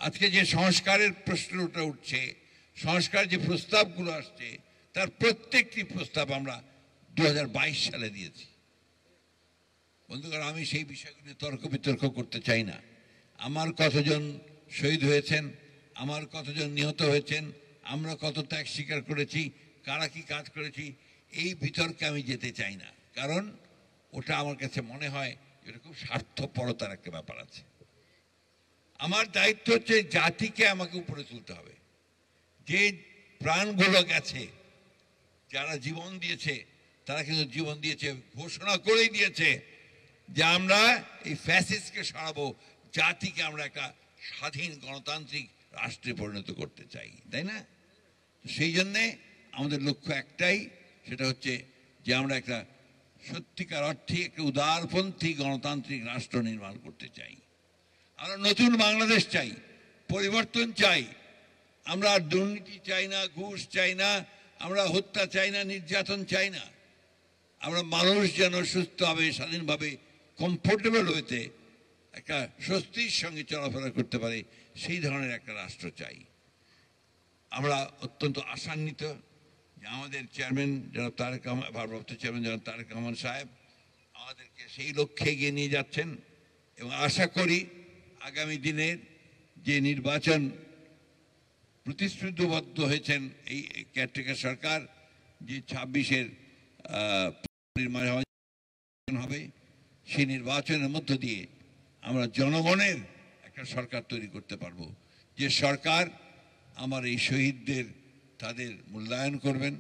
আজকে যে সংস্কারের প্রশ্নটা উঠছে, সংস্কার যে প্রস্তাবগুলো আসছে, তার প্রত্যেকটি প্রস্তাব আমরা 2022 সালে দিয়েছি। বন্ধুগণ, আমি সেই বিষয়গুলি তর্ক বিতর্ক করতে চাই না। আমার কতজন শহীদ হয়েছেন, আমার কতজন নিহত হয়েছেন, আমরা কত ত্যাগ স্বীকার করেছি, কারা কি কাজ করেছি, এই বিতর্কে আমি যেতে চাই না। কারণ ওটা আমার কাছে মনে হয় এটা খুব স্বার্থপরতার একটা ব্যাপার আছে। আমার দায়িত্ব হচ্ছে জাতিকে আমাকে উপরে তুলতে হবে। যে প্রাণগুলো গেছে, যারা জীবন দিয়েছে, তারা কিন্তু জীবন দিয়েছে, ঘোষণা করেই দিয়েছে যে আমরা এই ফ্যাসিস্টকে সরাবো, জাতিকে আমরা একটা স্বাধীন গণতান্ত্রিক রাষ্ট্রে পরিণত করতে চাই, তাই না? সেই জন্যে আমাদের লক্ষ্য একটাই, সেটা হচ্ছে যে আমরা একটা সত্যিকার অর্থে একটা উদারপন্থী গণতান্ত্রিক রাষ্ট্র নির্মাণ করতে চাই। আমরা নতুন বাংলাদেশ চাই, পরিবর্তন চাই। আমরা আর দুর্নীতি চাই না, ঘুষ চাই না, আমরা হত্যা চাই না, নির্যাতন চাই না। আমরা মানুষ যেন সুস্থভাবে, স্বাধীনভাবে, কমফোর্টেবল হইতে একটা স্বস্তির সঙ্গে চলাফেরা করতে পারে, সেই ধরনের একটা রাষ্ট্র চাই। আমরা অত্যন্ত আশান্বিত যে আমাদের চেয়ারম্যান জনাব তারেক রহমান, ভারপ্রাপ্ত চেয়ারম্যান জনাব তারেক রহমান সাহেব আমাদেরকে সেই লক্ষ্যে এগিয়ে নিয়ে যাচ্ছেন, এবং আশা করি আগামী দিনের যে নির্বাচন প্রতিশ্রুতিবদ্ধ হয়েছেন এই কেয়ারটেকার সরকার, যে 26-এর নির্বাচন হবে, সেই নির্বাচনের মধ্য দিয়ে আমরা জনগণের একটা সরকার তৈরি করতে পারবো, যে সরকার আমার এই শহীদদের তাদের মূল্যায়ন করবেন,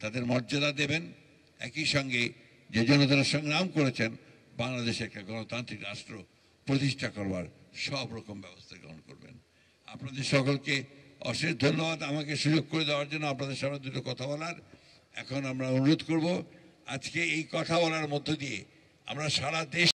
তাদের মর্যাদা দেবেন, একই সঙ্গে যে জনতারা সংগ্রাম করেছেন বাংলাদেশে একটা গণতান্ত্রিক রাষ্ট্র প্রতিষ্ঠা করবার সব রকম ব্যবস্থা গ্রহণ করবেন। আপনাদের সকলকে অশেষ ধন্যবাদ আমাকে সুযোগ করে দেওয়ার জন্য, আপনাদের সামনে দুটো কথা বলার। এখন আমরা অনুরোধ করব, আজকে এই কথা বলার মধ্য দিয়ে আমরা সারা দেশ